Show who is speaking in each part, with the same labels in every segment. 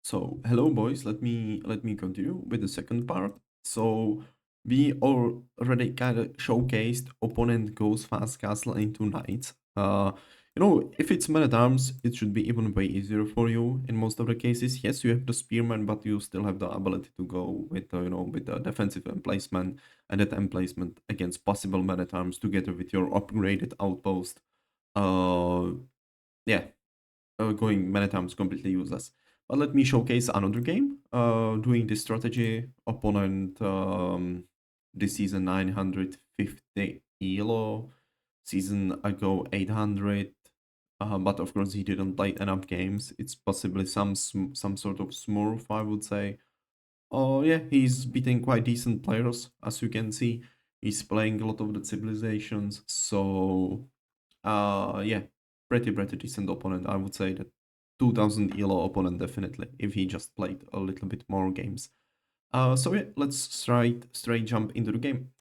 Speaker 1: So, hello boys, let me continue with the second part. So, we already kind of showcased opponent goes fast castle into knights. If it's men at arms, it should be even way easier for you in most of the cases. Yes, you have the spearman, but you still have the ability to go with with the defensive emplacement and that emplacement against possible men at arms together with your upgraded outpost. Uh, yeah, going many times completely useless. But let me showcase another game. Doing this strategy, opponent this season 950 elo, season ago 800. But of course he didn't play enough games. It's possibly some sort of smurf, I would say. Oh yeah, he's beating quite decent players, as you can see. He's playing a lot of the civilizations, so yeah, pretty decent opponent. I would say that 2000 elo opponent definitely if he just played a little bit more games. So yeah, let's straight jump into the game.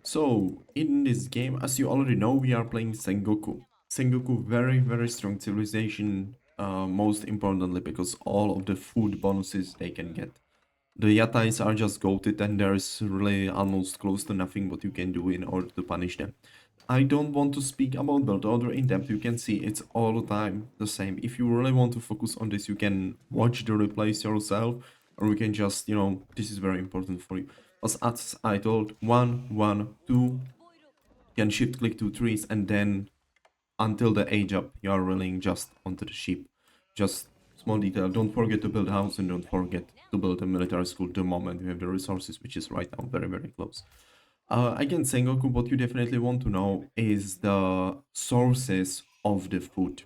Speaker 1: So in this game, as you already know, we are playing Sengoku. Sengoku, very strong civilization. Most importantly, because all of the food bonuses they can get. The Yatais are just goated and there's really almost close to nothing what you can do in order to punish them. I don't want to speak about build order in depth, you can see it's all the time the same. If you really want to focus on this, you can watch the replays yourself, or you can just, this is very important for you. As I told, 1, 1, 2, you can shift click to trees and then until the age up, you are rolling just onto the ship. Just small detail, don't forget to build a house and don't forget to build a military school the moment you have the resources, which is right now very close. Again, Sengoku, what you definitely want to know is the sources of the food.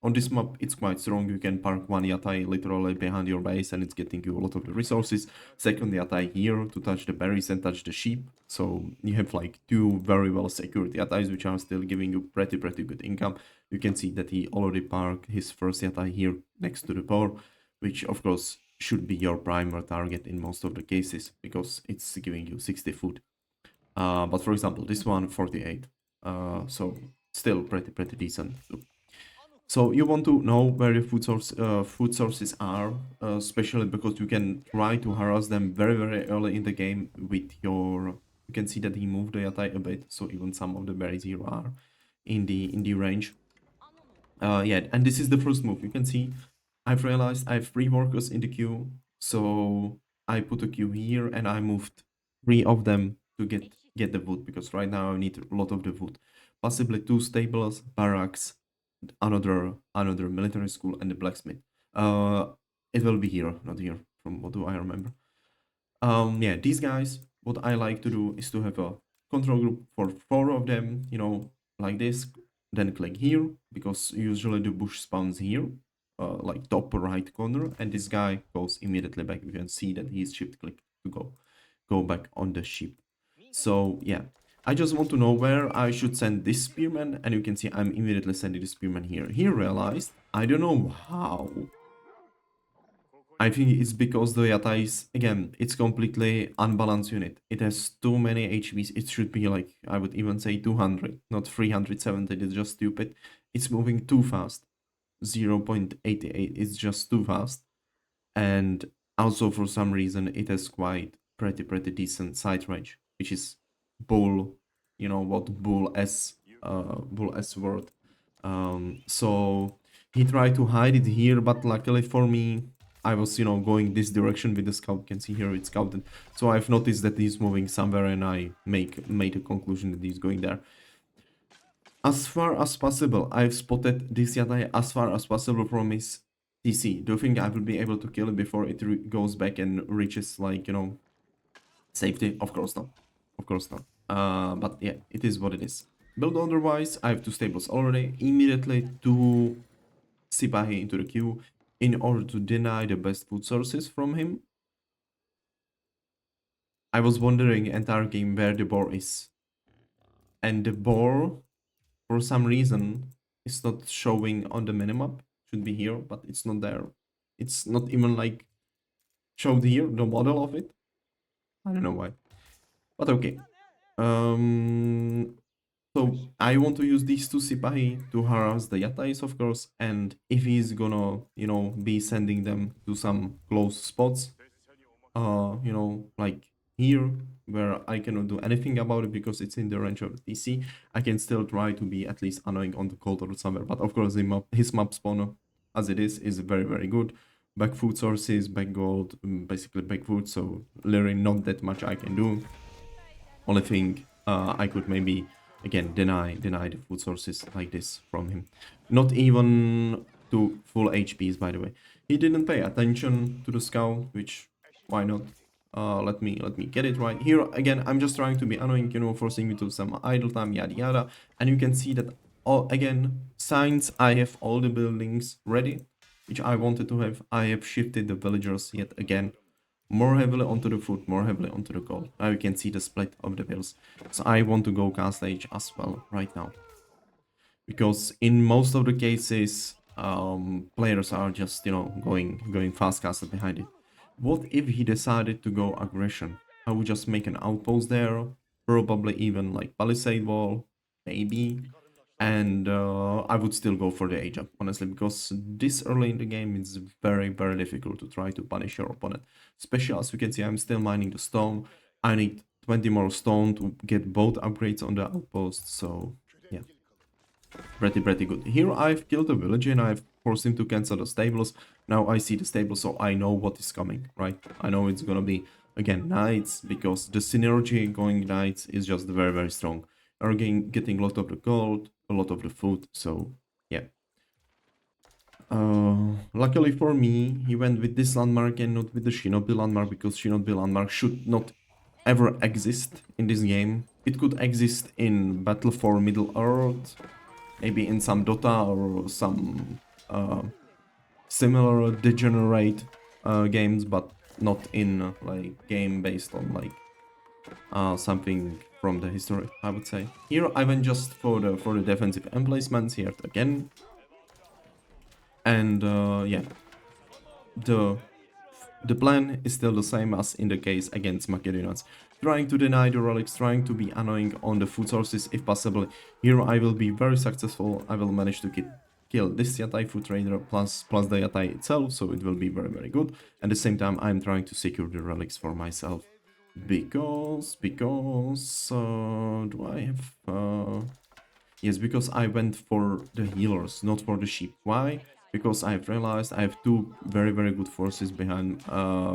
Speaker 1: On this map, it's quite strong. You can park one yatai literally behind your base and it's getting you a lot of the resources. Second yatai here to touch the berries and touch the sheep. So you have like two very well secured yatais which are still giving you pretty good income. You can see that he already parked his first yatai here next to the boar, which of course should be your primary target in most of the cases because it's giving you 60 food. But for example, this one 48. So still pretty decent. So you want to know where your food sources are, especially because you can try to harass them very early in the game with your. You can see that he moved the yatai a bit, so even some of the berries here are in the range. Yeah, and this is the first move. You can see I've realized I have 3 workers in the queue, so I put a queue here and I moved 3 of them to get the wood because right now I need a lot of the wood. Possibly 2 stables, barracks, another military school, and the blacksmith. Uh, it will be here, not here, from what do I remember. Yeah, these guys. What I like to do is to have a control group for 4 of them. Like this. Then click here because usually the bush spawns here, like top right corner, and this guy goes immediately back. You can see that he's shift click to go back on the ship. So yeah, I just want to know where I should send this spearman, and you can see I'm immediately sending the spearman here. He realized, I don't know how. I think it's because the Yata is, again, it's completely unbalanced unit. It has too many HPs. It should be like, I would even say 200, not 370. It's just stupid. It's moving too fast. 0.88 is just too fast. And also for some reason, it has quite pretty decent sight range, which is bull, what bull S word. So he tried to hide it here, but luckily for me, I was, going this direction with the scout. You can see here it's scouted. So I've noticed that he's moving somewhere and I made a conclusion that he's going there. As far as possible, I've spotted this Yatai as far as possible from his TC. Do you think I will be able to kill it before it goes back and reaches, like, safety? Of course not. Of course not. But yeah, it is what it is. Build otherwise, I have 2 stables already. Immediately 2 Sipahi into the queue in order to deny the best food sources from him. I was wondering entire game where the boar is. And the boar, for some reason, is not showing on the minimap. Should be here, but it's not there. It's not even like showed here, the model of it. I don't know why. But okay. Um So I want to use these two Sipahi to harass the Yatais, of course, and if he's gonna, be sending them to some close spots, like here, where I cannot do anything about it because it's in the range of the TC, I can still try to be at least annoying on the cold or somewhere. But of course, his map spawner, as it is very, very good. Back food sources, back gold, basically back food, so literally not that much I can do. Only thing I could maybe again deny the food sources like this from him. Not even to full HPs, by the way. He didn't pay attention to the scout, which why not? Let me get it right here again. I'm just trying to be annoying, forcing me to some idle time, yada yada. And you can see that all again, since I have all the buildings ready, which I wanted to have, I have shifted the villagers yet again more heavily onto the foot, more heavily onto the gold. Now you can see the split of the bills. So I want to go Castle Age as well right now. Because in most of the cases, players are just, going fast castle behind it. What if he decided to go aggression? I would just make an outpost there, probably even like palisade wall, maybe, and I would still go for the age up, honestly, because this early in the game it's very, very difficult to try to punish your opponent. Especially as you can see, I'm still mining the stone. I need 20 more stone to get both upgrades on the outpost, so yeah, pretty good. Here I've killed a villager and I've forced him to cancel the stables. Now I see the stables, so I know what is coming, right? I know it's gonna be, again, knights, because the synergy going knights is just very, very strong. Are getting a lot of the gold, a lot of the food, so yeah. Luckily for me, he went with this landmark and not with the Shinobi landmark, because Shinobi landmark should not ever exist in this game. It could exist in Battle for Middle-earth, maybe in some Dota or some similar degenerate games, but not in like game based on like something from the history, I would say. Here I went just for the defensive emplacements here again, and yeah, the the plan is still the same as in the case against Macedonians. Trying to deny the relics, trying to be annoying on the food sources if possible. Here I will be very successful. I will manage to kill this Yatai food trader plus the Yatai itself, so it will be very, very good. At the same time, I'm trying to secure the relics for myself. Because do I have yes, because I went for the healers, not for the sheep. Why? Because I've realized I have two very, very good forces behind,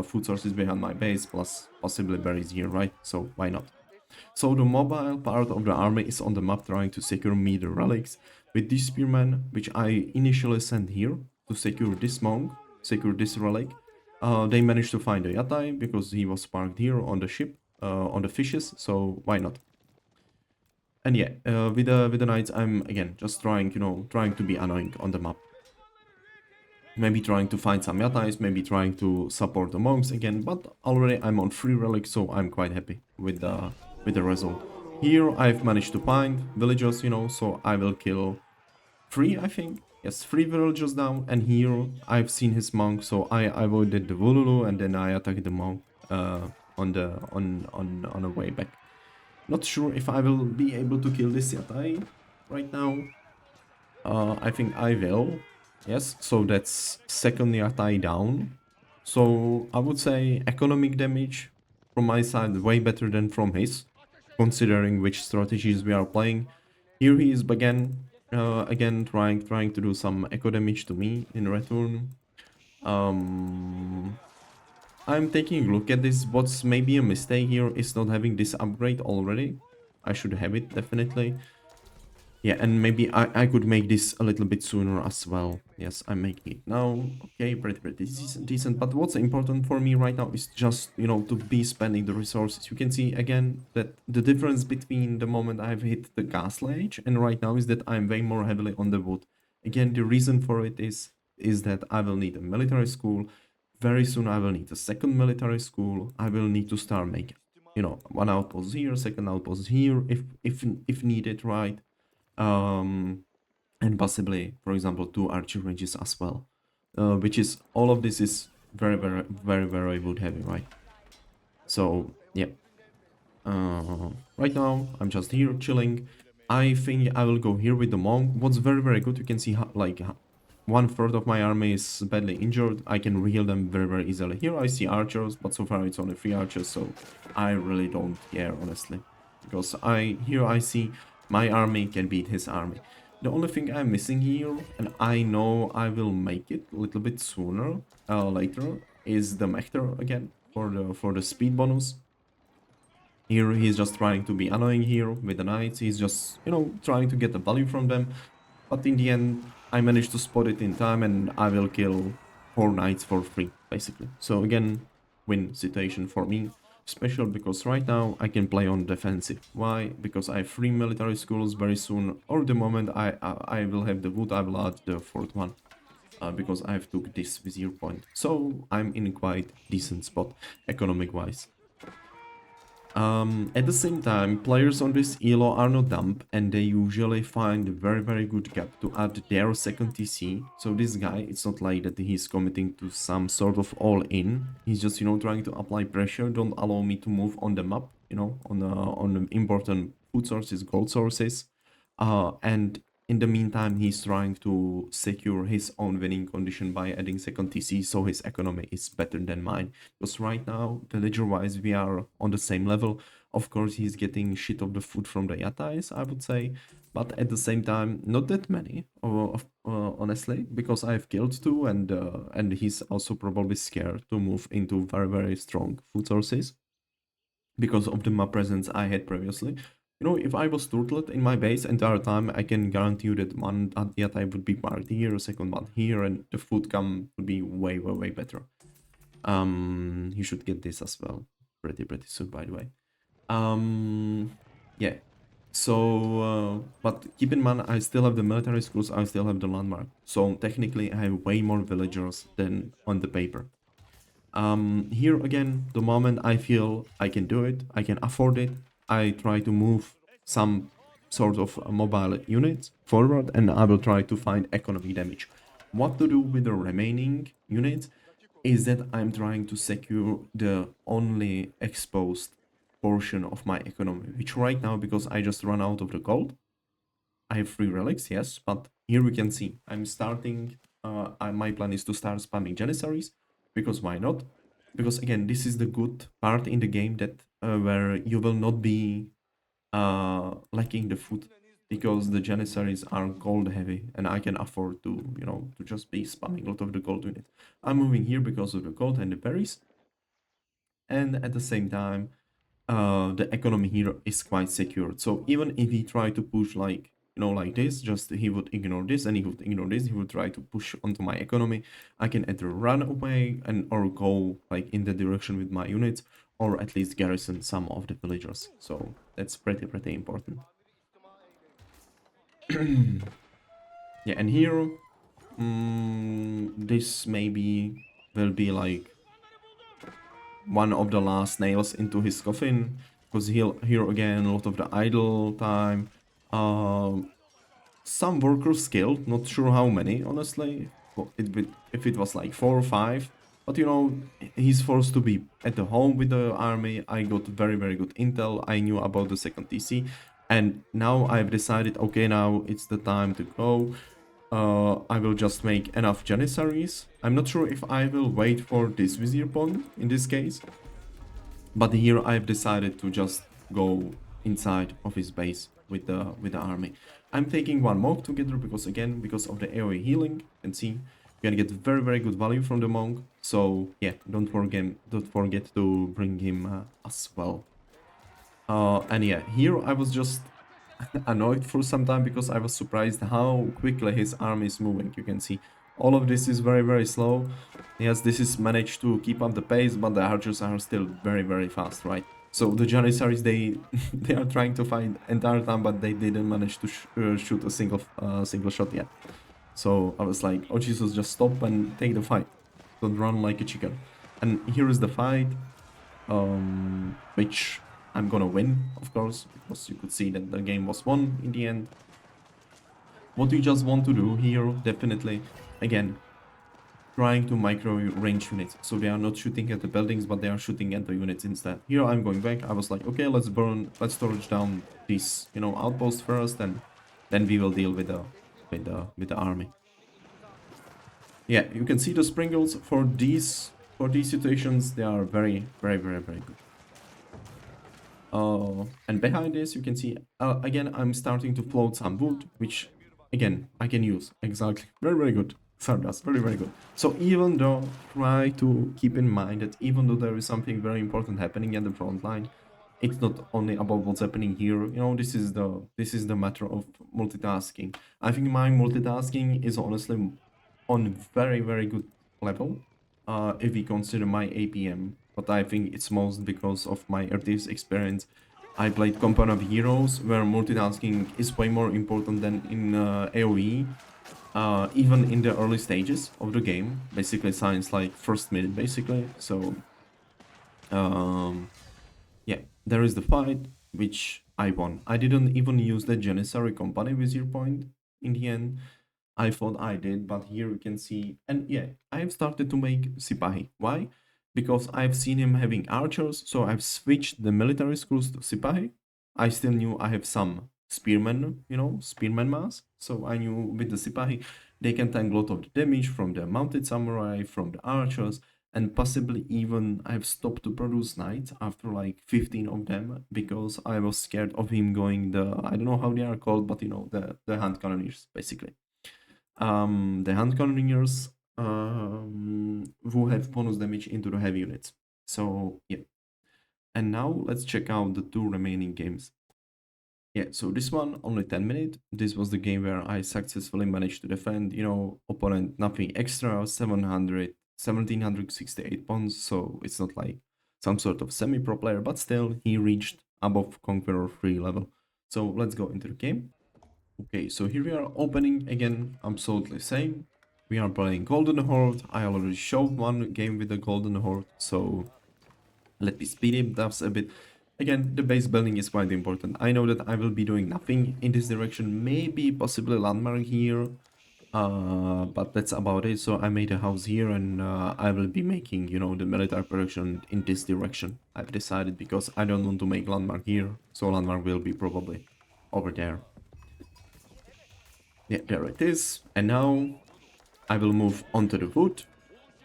Speaker 1: food sources behind my base, plus possibly berries here, right? So why not? So the mobile part of the army is on the map trying to secure me the relics. With this spearman, which I initially sent here to secure this monk, secure this relic, they managed to find the Yatai because he was parked here on the ship, on the fishes, so why not? And yeah, with the knights, I'm again just trying, trying to be annoying on the map. Maybe trying to find some yatais, maybe trying to support the monks again, but already I'm on 3 relics, so I'm quite happy with the result. Here I've managed to find villagers, so I will kill 3, I think. Yes, 3 villagers down, and here I've seen his monk, so I avoided the Vululu and then I attacked the monk on the way back. Not sure if I will be able to kill this Yatai right now. I think I will. Yes, so that's second Yatai down. So I would say economic damage from my side way better than from his, considering which strategies we are playing. Here he is again trying to do some eco damage to me in return. I'm taking a look at this. What's maybe a mistake here is not having this upgrade already. I should have it, definitely. Yeah, and maybe I could make this a little bit sooner as well. Yes, I'm making it now. Okay, pretty decent. But what's important for me right now is just, to be spending the resources. You can see, again, that the difference between the moment I've hit the gas ledge and right now is that I'm way more heavily on the wood. Again, the reason for it is that I will need a military school. Very soon I will need a second military school. I will need to start making, one outpost here, second outpost here, if needed, right? And possibly, for example, 2 archer ranges as well, which is, all of this is very, very, very, very wood heavy, right? So yeah, right now I'm just here chilling. I think I will go here with the monk. What's very, very good, you can see how, like, one third of my army is badly injured. I can heal them very, very easily. Here I see archers, but so far it's only 3 archers, so I really don't care, honestly. Because here I see my army can beat his army. The only thing I'm missing here, and I know I will make it a little bit sooner, later, is the Mechter again for the speed bonus. Here he's just trying to be annoying here with the knights. He's just, trying to get the value from them. But in the end, I managed to spot it in time and I will kill 4 knights for free, basically. So again, win situation for me. Special because right now I can play on defensive. Why? Because I have 3 military schools very soon. Or the moment I will have the wood, I will add the 4th one. Because I've took this vizier point. So I'm in quite decent spot, economic wise. At the same time, players on this elo are not dumb and they usually find a very, very good gap to add their second TC. So this guy, it's not like that he's committing to some sort of all-in. He's just, trying to apply pressure. Don't allow me to move on the map, on the important food sources, gold sources. And in the meantime, he's trying to secure his own winning condition by adding second TC, so his economy is better than mine. Because right now, villager-wise, we are on the same level. Of course, he's getting shit of the food from the Yatais, I would say. But at the same time, not that many, honestly, because I've killed 2, and he's also probably scared to move into very, very strong food sources because of the map presence I had previously. If I was turtlet in my base entire time, I can guarantee you that one Yatai would be parked here, second one here, and the food come would be way, way, way better. You should get this as well. Pretty soon, by the way. Yeah. So, but keep in mind, I still have the military schools, I still have the landmark. So technically, I have way more villagers than on the paper. Here again, the moment I feel I can do it, I can afford it, I try to move some sort of mobile units forward and I will try to find economy damage. What to do with the remaining units is that I'm trying to secure the only exposed portion of my economy, which right now, because I just run out of the gold, I have 3 relics, yes, but here we can see I'm starting, my plan is to start spamming Janissaries, because why not? Because again, this is the good part in the game that where you will not be lacking the food, because the Janissaries are gold heavy and I can afford to, to just be spamming a lot of the gold unit. I'm moving here because of the gold and the berries, and at the same time, the economy here is quite secured. So even if he try to push like, like this, just he would ignore this and he would ignore this, he would try to push onto my economy. I can either run away and or go like in the direction with my units, or at least garrison some of the villagers. So that's pretty important. Yeah, and here, this maybe will be like one of the last nails into his coffin, because here again a lot of the idle time, some workers killed, not sure how many, honestly. Well, if it was like 4 or 5, but he's forced to be at the home with the army. I got very good intel, I knew about the second TC, and now I've decided, okay, now it's the time to go. I will just make enough Janissaries. I'm not sure if I will wait for this Vizier Pond in this case, but here I've decided to just go inside of his base with the army. I'm taking one monk together because again, because of the AoE healing, you can see you're gonna get very good value from the monk. So yeah, don't forget to bring him as well. And yeah, here I was just annoyed for some time because I was surprised how quickly his army is moving. You can see all of this is very slow. Yes, this is managed to keep up the pace, but the archers are still very fast, right? So the Janissaries, they they are trying to fight entire time, but they didn't manage to shoot a single shot yet. So I was like, oh Jesus, just stop and take the fight. Don't run like a chicken. And here is the fight, which I'm gonna win, of course, because you could see that the game was won in the end. What you just want to do here, definitely, again, trying to micro range units. So they are not shooting at the buildings, but they are shooting at the units instead. Here I'm going back. I was like, okay, let's torch down these, outposts first, and then we will deal with the army. Yeah, you can see the sprinkles for these situations. They are very, very, very, very good. And behind this, you can see, again, I'm starting to float some wood, which, again, I can use. Exactly. Very, very good. Sardas, very, very good. So even though, try to keep in mind that even though there is something very important happening at the front line, it's not only about what's happening here. This is the matter of multitasking. I think my multitasking is honestly on very, very good level, if we consider my APM. But I think it's most because of my RTS experience. I played Company of Heroes, where multitasking is way more important than in AoE, even in the early stages of the game. Basically, science like first minute, basically. So, um, yeah, there is the fight, which I won. I didn't even use the Janissary Company Vizier point in the end. I thought I did, but here you can see, and yeah, I've started to make Sipahi. Why? Because I've seen him having archers, so I've switched the military schools to Sipahi. I still knew I have some spearmen, spearman mass, so I knew with the Sipahi, they can tank a lot of the damage from the mounted samurai, from the archers, and possibly even I've stopped to produce knights after like 15 of them because I was scared of him going I don't know how they are called, but the hand cannoneers, basically. The hand cannoneers, who have bonus damage into the heavy units. So yeah. And now let's check out the two remaining games. Yeah, so this one only 10 minutes. This was the game where I successfully managed to defend, opponent nothing extra, 1768 points. So it's not like some sort of semi-pro player, but still he reached above Conqueror 3 level. So let's go into the game. Okay, so here we are opening again, absolutely same. We are playing Golden Horde. I already showed one game with the Golden Horde, so let me speed it up a bit. Again, the base building is quite important. I know that I will be doing nothing in this direction, maybe possibly landmark here, but that's about it. So I made a house here, and I will be making, the military production in this direction. I've decided because I don't want to make landmark here, so landmark will be probably over there. Yeah, there it is. And now I will move onto the food.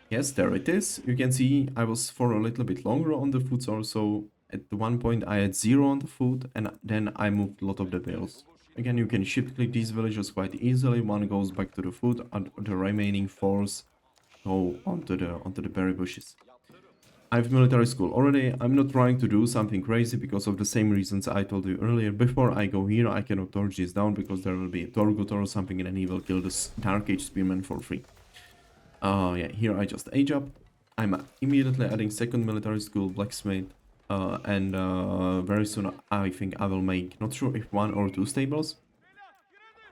Speaker 1: Yes, there it is. You can see I was for a little bit longer on the food source. So at the one point I had 0 on the food, and then I moved a lot of the bales. Again, you can shift click these villages quite easily. One goes back to the food, and the remaining 4s go onto the berry bushes. I have military school already. I'm not trying to do something crazy because of the same reasons I told you earlier. Before I go here, I cannot torch this down because there will be a Torgut or something, and then he will kill this Dark Age Spearman for free. Yeah, here I just age up. I'm immediately adding second military school blacksmith, and very soon I think I will make, not sure if 1 or 2 stables.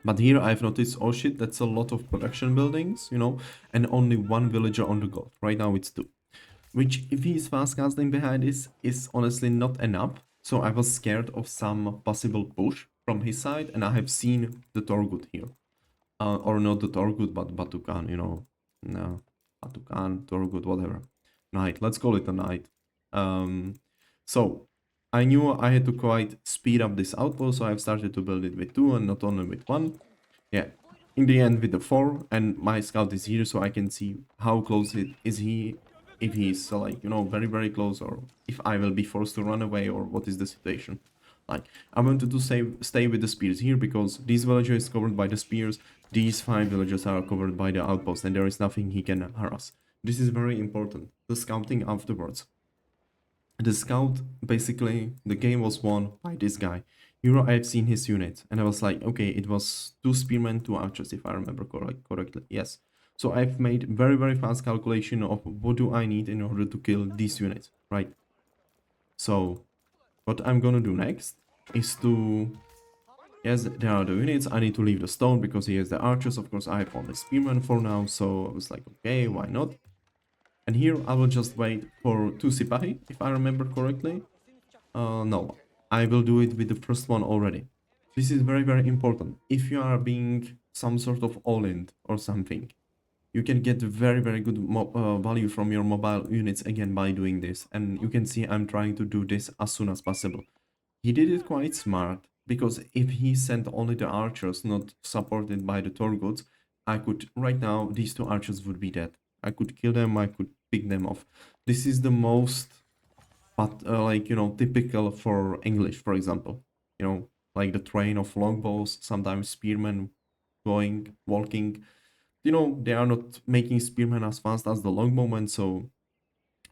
Speaker 1: But here I've noticed, oh shit, that's a lot of production buildings, and only 1 villager on the gold. Right now it's 2. Which, if he is fast casting behind this, is honestly not enough. So I was scared of some possible push from his side, and I have seen the Torgut here. Or not the Torgut, but Batukan, No, Batukan, Torgut, whatever. Knight, let's call it a knight. So I knew I had to quite speed up this outpost, so I've started to build it with 2 and not only with 1. Yeah, in the end with the 4, and my scout is here, so I can see how close is he, if he's like, very, very close, or if I will be forced to run away, or what is the situation. Like, I wanted to stay with the spears here, because this villager is covered by the spears, these 5 villagers are covered by the outpost, and there is nothing he can harass. This is very important, the scouting afterwards. The scout, basically, the game was won by this guy. Here I have seen his unit, and I was like, okay, it was 2 spearmen, 2 archers, if I remember correctly. Yes. So I've made very, very fast calculation of what do I need in order to kill this unit, right? So what I'm gonna do next is to... Yes, there are the units. I need to leave the stone because he has the archers. Of course, I have only spearmen for now, so I was like, okay, why not? And here I will just wait for 2 Sipahi, if I remember correctly. No, I will do it with the first one already. This is very, very important. If you are being some sort of all-in or something, you can get very, very good value from your mobile units again by doing this. And you can see I'm trying to do this as soon as possible. He did it quite smart, because if he sent only the archers, not supported by the Torgods, I could, right now, these two archers would be dead. I could kill them, I could pick them off. This is the most, but like, typical for English, for example. Like the train of longbows, sometimes spearmen going, walking. They are not making spearmen as fast as the longbowmen, so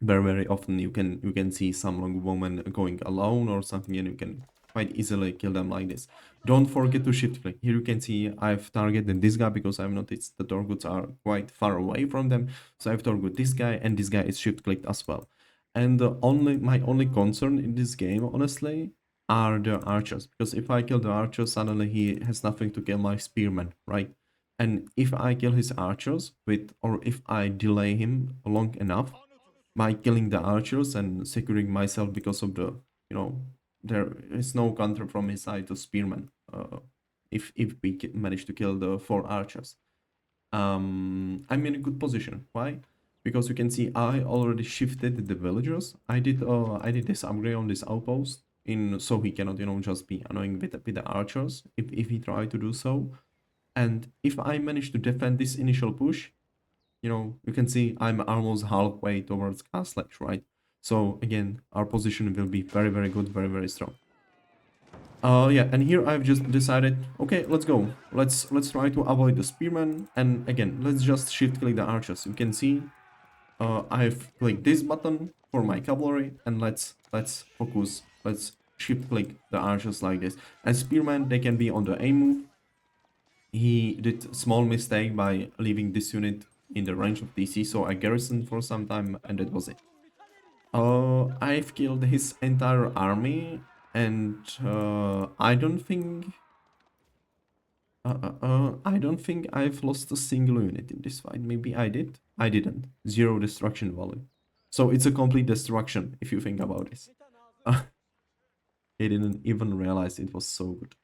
Speaker 1: very, very often you can see some longbowmen going alone or something, and you can quite easily kill them like this. Don't forget to shift click. Here you can see I've targeted this guy because I've noticed the Torgods are quite far away from them, so I've targeted this guy, and this guy is shift clicked as well. And my only concern in this game, honestly, are the archers, because if I kill the archer, suddenly he has nothing to kill my spearmen, right? And if I kill his archers or if I delay him long enough by killing the archers and securing myself, because of you know, there is no counter from his side to spearmen. If we manage to kill the four archers, I'm in a good position. Why? Because you can see I already shifted the villagers. I did this upgrade on this outpost so he cannot, just be annoying with the archers if he tried to do so. And if I manage to defend this initial push, you can see I'm almost halfway towards Castle Edge, right? So again, our position will be very, very good, very, very strong. Yeah, and here I've just decided, okay, let's go. Let's try to avoid the spearmen, and again, let's just shift click the archers. You can see, I've clicked this button for my cavalry, and let's focus. Let's shift click the archers like this. And spearmen, they can be on the aim move. He did a small mistake by leaving this unit in the range of DC, so I garrisoned for some time, and that was it. I've killed his entire army, and I don't think I've lost a single unit in this fight. Maybe I did. I didn't. Zero destruction value. So it's a complete destruction if you think about this. He didn't even realize it was so good.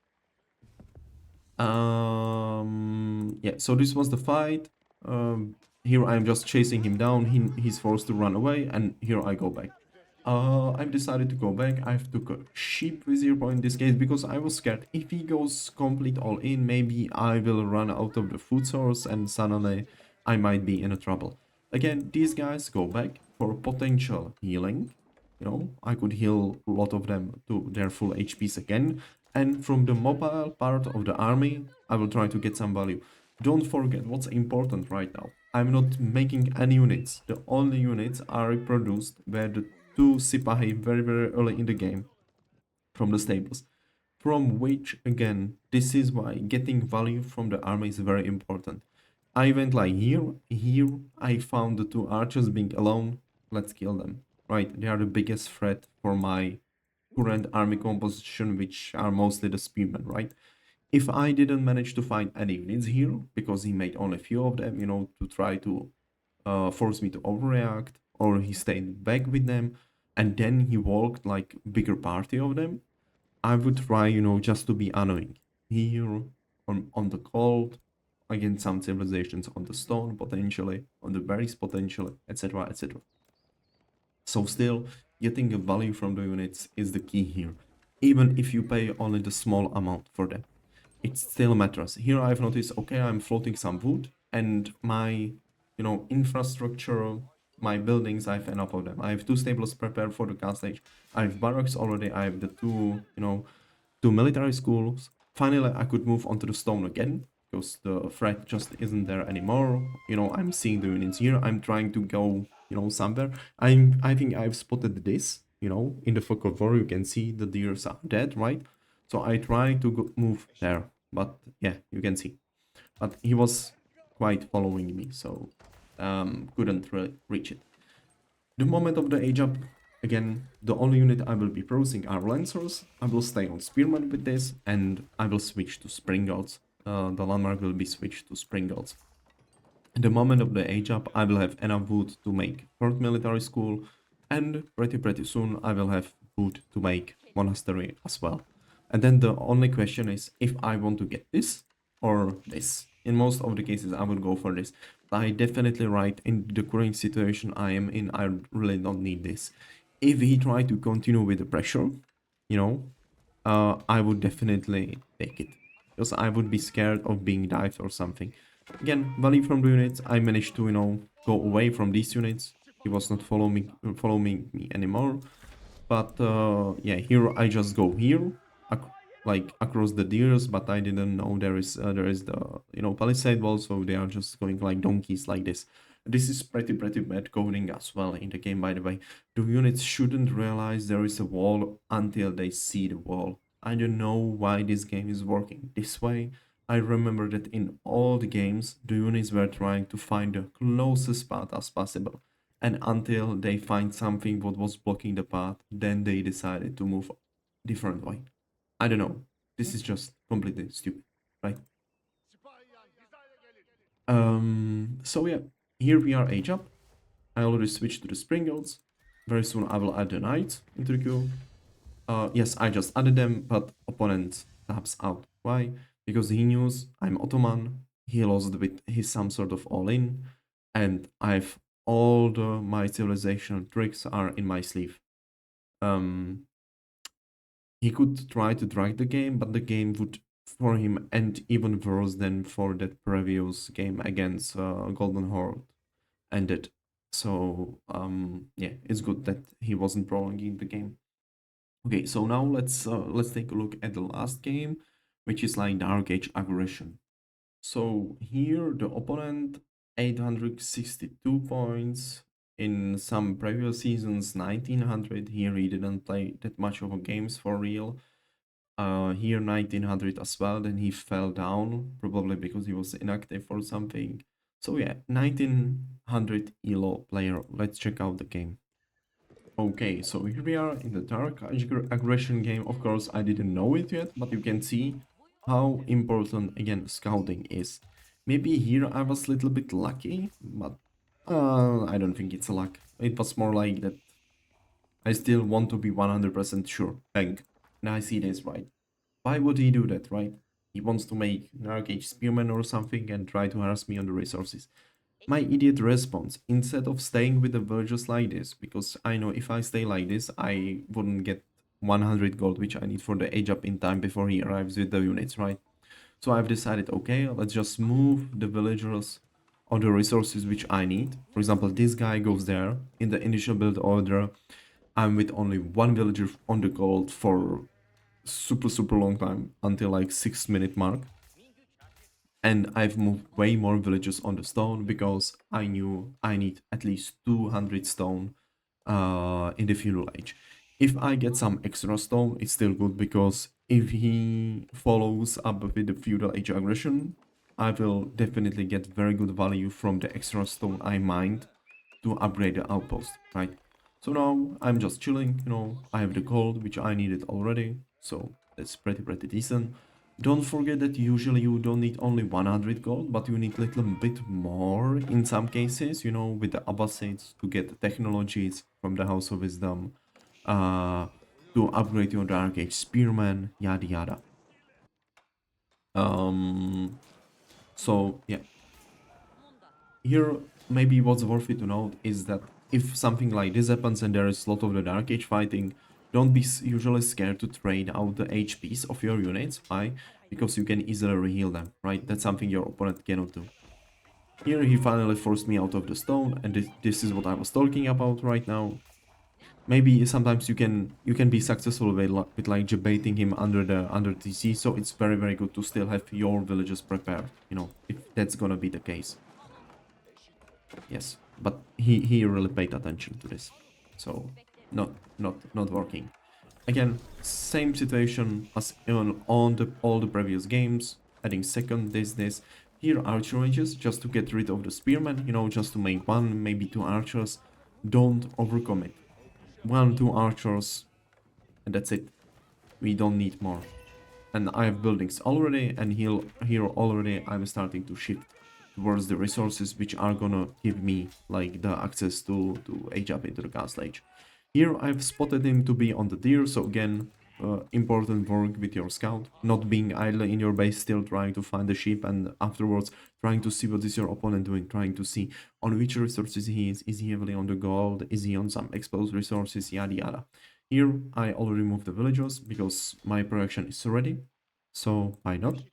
Speaker 1: Yeah, so this was the fight. Here I'm just chasing him down. He's forced to run away, and here I go back. I've decided to go back. I've took a sheep vizier point in this case because I was scared. If he goes complete all in, maybe I will run out of the food source and suddenly I might be in a trouble. Again, these guys go back for potential healing. I could heal a lot of them to their full HPs again. And from the mobile part of the army, I will try to get some value. Don't forget what's important right now. I'm not making any units. The only units are reproduced where the two Sipahi very, very early in the game from the stables. From which, again, this is why getting value from the army is very important. I went like here I found the two archers being alone. Let's kill them. Right, they are the biggest threat for my current army composition, which are mostly the spearmen, right? If I didn't manage to find any units here, because he made only a few of them, to try to force me to overreact, or he stayed back with them, and then he walked like bigger party of them, I would try, just to be annoying. Here, on the cold, against some civilizations on the stone, potentially, on the berries, potentially, etc., etc. So still, getting a value from the units is the key here. Even if you pay only the small amount for them, it still matters. Here I've noticed, okay, I'm floating some wood, and my, infrastructure, my buildings, I have enough of them. I have two stables prepared for the gas stage. I have barracks already. I have the two military schools. Finally, I could move onto the stone again because the threat just isn't there anymore. I'm seeing the units here. I'm trying to go, somewhere. I think I've spotted this, in the fog of war. You can see the deers are dead, right? So I try to move there, but yeah, you can see. But he was quite following me, so couldn't really reach it. The moment of the age up, again, the only unit I will be producing are Lancers. I will stay on Spearman with this, and I will switch to Springals. The landmark will be switched to Springals. The moment of the age up, I will have enough wood to make third military school, and pretty soon I will have wood to make monastery as well. And then the only question is if I want to get this or this. In most of the cases, I would go for this. I definitely right in the current situation I am in. I really don't need this. If he tried to continue with the pressure, you know, I would definitely take it because I would be scared of being dived or something. Again, value from the units. I managed to go away from these units. He was not following me anymore. But yeah, here I just go here, ac like across the deers, but I didn't know there is the palisade wall, so they are just going like donkeys like this. This is pretty bad coding as well in the game, by the way. The units shouldn't realize there is a wall until they see the wall. I don't know why this game is working this way. I remember that in all the games, the units were trying to find the closest path as possible, and until they find something what was blocking the path, then they decided to move different way. I don't know. This is just completely stupid, right? So yeah, here we are age up. I already switched to the spring guilds. Very soon I will add the knights into the queue. Yes, I just added them, but opponent taps out. Why? Because he knows I'm Ottoman, he lost with his some sort of all-in, and I've all my civilization tricks are in my sleeve. Um, he could try to drag the game, but the game would for him end even worse than for that previous game against Golden Horde ended. So yeah, it's good that he wasn't prolonging the game. Okay, so now let's take a look at the last game, which is like Dark Age Aggression. So here the opponent 862 points. In some previous seasons 1900. Here he didn't play that much of a games for real. Here 1900 as well. Then he fell down probably because he was inactive or something. So yeah, 1900 elo player. Let's check out the game. Okay, so here we are in the Aggression game. Of course, I didn't know it yet, but you can see how important, again, scouting is. Maybe here I was a little bit lucky, but I don't think it's a luck. It was more like that I still want to be 100% sure. Bang. Now I see this, right? Why would he do that, right? He wants to make an Arcade Spearman or something and try to harass me on the resources. My idiot response, instead of staying with the verges like this, because I know if I stay like this, I wouldn't get 100 gold, which I need for the age up in time before he arrives with the units, right? So I've decided, okay, let's just move the villagers on the resources which I need. For example, this guy goes there in the initial build order. I'm with only one villager on the gold for super long time until like 6 minute mark, and I've moved way more villages on the stone because I knew I need at least 200 stone in the feudal age. If I get some extra stone, it's still good because if he follows up with the feudal age aggression, I will definitely get very good value from the extra stone I mined to upgrade the outpost, right? So now I'm just chilling, I have the gold, which I needed already, so that's pretty decent. Don't forget that usually you don't need only 100 gold, but you need a little bit more in some cases, with the Abbasids to get technologies from the House of Wisdom, uh, to upgrade your Dark Age Spearman, yada yada. Um, so yeah, here maybe what's worth it to note is that if something like this happens and there is a lot of the Dark Age fighting, don't be usually scared to trade out the HPs of your units. Why? Because you can easily reheal them, right? That's something your opponent cannot do. Here he finally forced me out of the stone, and this is what I was talking about right now. Maybe sometimes you can be successful with like debating him under TC, so it's very good to still have your villages prepared, if that's gonna be the case. Yes, but he really paid attention to this, so not working. Again, same situation as on all the previous games. Adding second this. Here archer ranges just to get rid of the spearman. Just to make one, maybe two archers. Don't overcommit. One, two archers, and that's it. We don't need more. And I have buildings already, and here already I'm starting to shift towards the resources which are gonna give me like the access to age up into the castle age. Here I've spotted him to be on the deer, so again important work with your scout, not being idle in your base, still trying to find the ship, and afterwards trying to see what is your opponent doing, trying to see on which resources he is he heavily on the gold, is he on some exposed resources, yada yada. Here I already moved the villagers because my production is ready, so why not?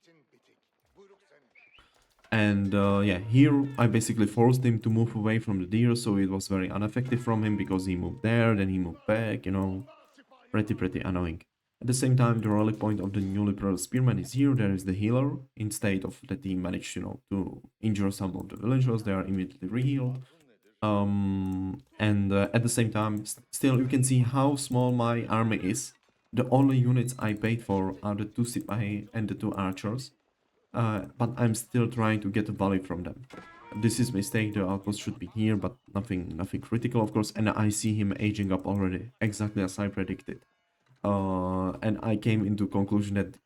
Speaker 1: And yeah, here I basically forced him to move away from the deer, so it was very ineffective from him because he moved there, then he moved back, you know, pretty annoying. At the same time, the rally point of the newly produced spearman is here. There is the healer. Instead of that he managed, you know, to injure some of the villagers, they are immediately re-healed. And at the same time, still you can see how small my army is. The only units I paid for are the 2 Sipahi and the 2 archers, but I'm still trying to get the value from them. This is mistake, the outpost should be here, but nothing critical, of course, and I see him aging up already, exactly as I predicted. And I came into conclusion that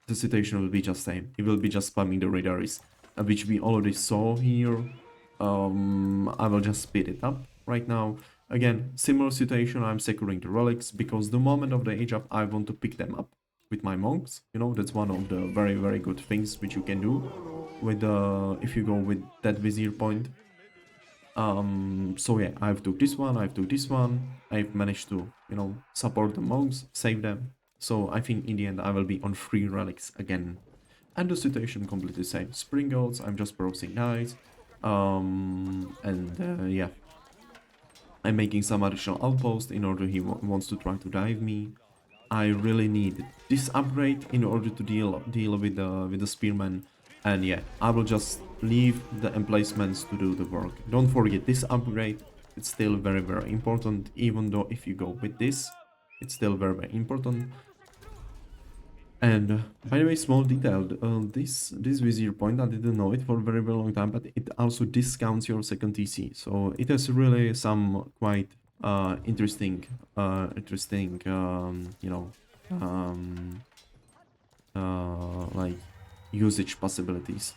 Speaker 1: the situation will be just same. He will be just spamming the radaries, which we already saw here. I will just speed it up right now. Again, similar situation, I'm securing the relics, because the moment of the age up, I want to pick them up with my monks. You know, that's one of the very good things which you can do with if you go with that vizier point. So yeah, I've took this one, I've took this one, I've managed to, you know, support the monks, save them. So I think in the end I will be on 3 relics again. And the situation completely same. Spring goals, I'm just browsing knights. Yeah, I'm making some additional outposts in order he wants to try to dive me. I really need this upgrade in order to deal with the spearman, and yeah, I will just leave the emplacements to do the work. Don't forget this upgrade; it's still very important. Even though if you go with this, it's still very important. And by the way, small detail, this vizier point, I didn't know it for a very long time, but it also discounts your second TC. So it has really some quite interesting, you know, um, like usage possibilities.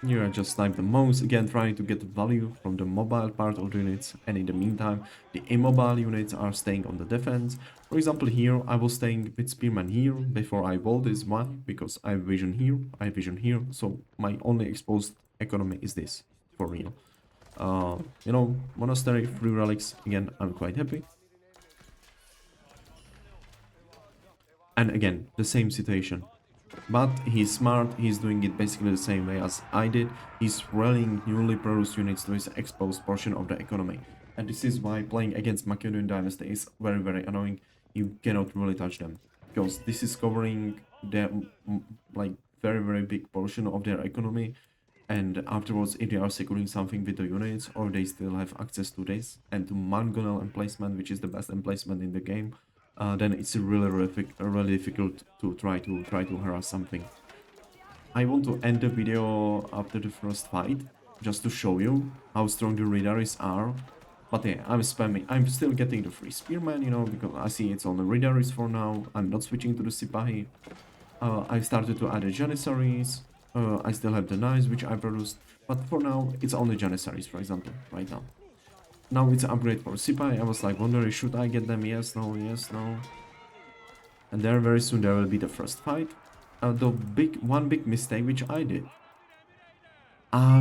Speaker 1: Here I just type the mouse again, trying to get the value from the mobile part of the units, and in the meantime, the immobile units are staying on the defense. For example, here I was staying with Spearman here before I wall this one, because I have vision here, I have vision here, so my only exposed economy is this, for real. You know, monastery, free relics, again, I'm quite happy. And again, the same situation. But he's smart, he's doing it basically the same way as I did. He's rallying newly produced units to his exposed portion of the economy. And this is why playing against Macedonian Dynasty is very annoying. You cannot really touch them, because this is covering their like very big portion of their economy. And afterwards, if they are securing something with the units, or they still have access to this and to Mangonel emplacement, which is the best emplacement in the game, then it's really difficult to try to harass something. I want to end the video after the first fight, just to show you how strong the Ridaris are. But yeah, I'm spamming. I'm still getting the free Spearman, you know, because I see it's on the Ridaris for now. I'm not switching to the Sipahi. I started to add the Janissaries. I still have the knives which I produced, but for now it's only Janissaries, for example, right now. Now it's an upgrade for Sipai. I was like wondering, should I get them? Yes, no, yes, no. And there very soon there will be the first fight. The one big mistake which I did.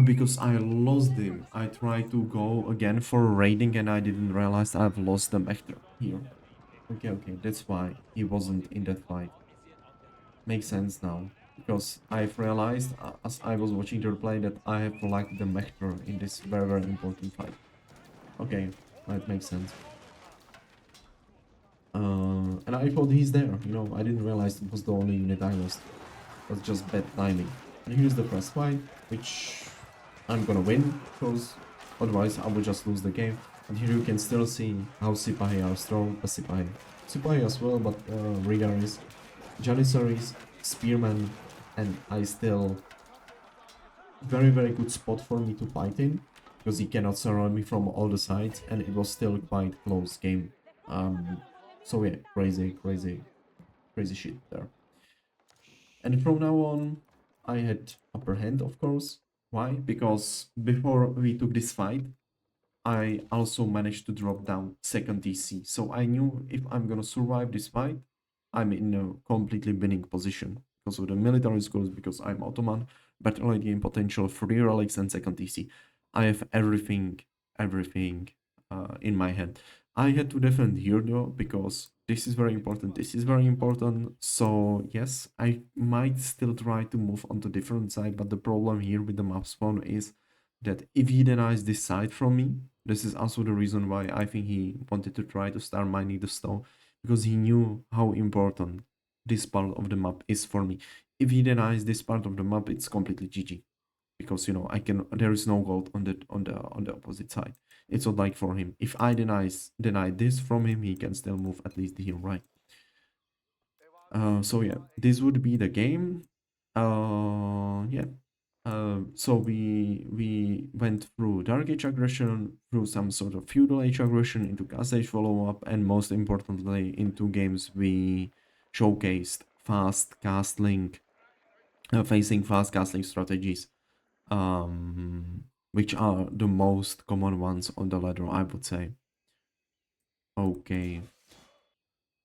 Speaker 1: Because I lost them. I tried to go again for raiding and I didn't realize I've lost them after here. Okay, that's why he wasn't in that fight. Makes sense now. Because I've realized, as I was watching the replay, that I have lacked the Mector in this very important fight. Okay, that makes sense. And I thought he's there, you know, I didn't realize it was the only unit I lost. It was just bad timing. And here's the first fight, which I'm gonna win, because otherwise I would just lose the game. And here you can still see how Sipahi are strong, Sipahi as well, but Rigaris, Janissaries, Spearman, and I still... very good spot for me to fight in, because he cannot surround me from all the sides, and it was still quite close game. So yeah, crazy shit there. And from now on, I had upper hand, of course. Why? Because before we took this fight, I also managed to drop down second DC. So I knew if I'm gonna survive this fight, I'm in a completely winning position because of the military scores, because I'm Ottoman, better late game potential, free relics, and second TC. I have everything in my hand. I had to defend here though because this is very important. This is very important. So yes, I might still try to move on to different side, but the problem here with the map spawn is that if he denies this side from me, this is also the reason why I think he wanted to try to start mining the stone, because he knew how important this part of the map is for me. If he denies this part of the map, it's completely GG, because I can, there is no gold on the opposite side. It's not like for him. If I deny this from him, he can still move at least here, right? So yeah, this would be the game. Yeah. So we went through Dark Age aggression, through some sort of Feudal Age aggression, into Cast Age follow-up, and most importantly, into games we showcased fast castling, facing fast castling strategies, which are the most common ones on the ladder, I would say. Okay.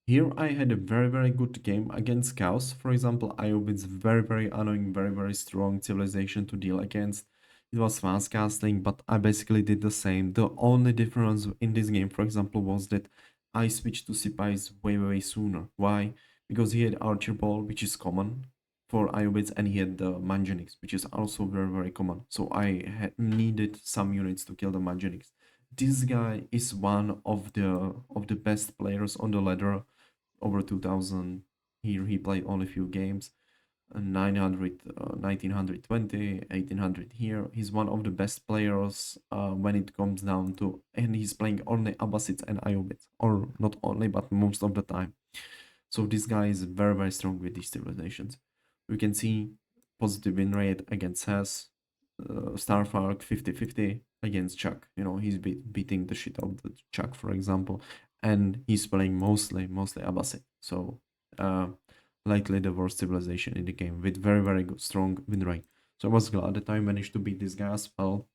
Speaker 1: Here I had a very, very good game against Chaos. For example, Iobit's very, very annoying, very, very strong civilization to deal against. It was fast casting, but I basically did the same. The only difference in this game, for example, was that I switched to Sipais way, way sooner. Why? Because he had Archer Ball, which is common for Iobits, and he had the Mangenix, which is also very, very common. So I had needed some units to kill the Mangenix. This guy is one of the best players on the ladder, over 2000. Here he played only a few games, 900, 1920, 1800 here. He's one of the best players when it comes down to, and he's playing only Abbasids and Ayyubids, or not only, but most of the time. So this guy is very, very strong with these civilizations. We can see positive win rate against Hess, Starfark 50-50 against Chuck. He's beating the shit out of the Chuck, for example, and he's playing mostly Abbasid. So likely the worst civilization in the game with very, very good, strong win rate. So I was glad that I managed to beat this guy as well.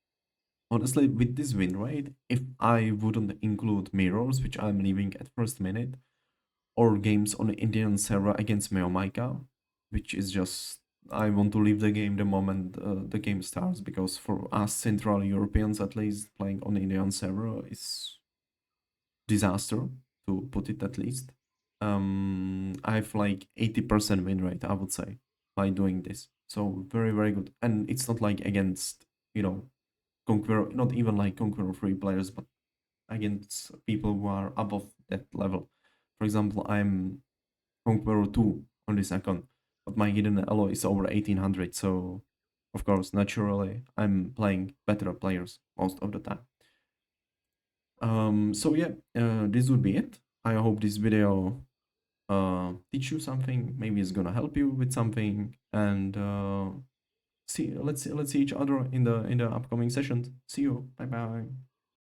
Speaker 1: Honestly, with this win rate, if I wouldn't include mirrors, which I'm leaving at first minute, or games on the Indian server against Meomaika, which is just, I want to leave the game the moment the game starts, because for us Central Europeans at least, playing on the Indian server is disaster, to put it at least. I have like 80% win rate, I would say, by doing this. So very, very good. And it's not like against, Conqueror, not even like Conqueror 3 players, but against people who are above that level. For example, I'm Conqueror 2 on this account, but my hidden alloy is over 1800, so of course, naturally, I'm playing better players most of the time. So yeah, this would be it. I hope this video teach you something. Maybe it's gonna help you with something, and let's see each other in the upcoming sessions. See you. Bye bye.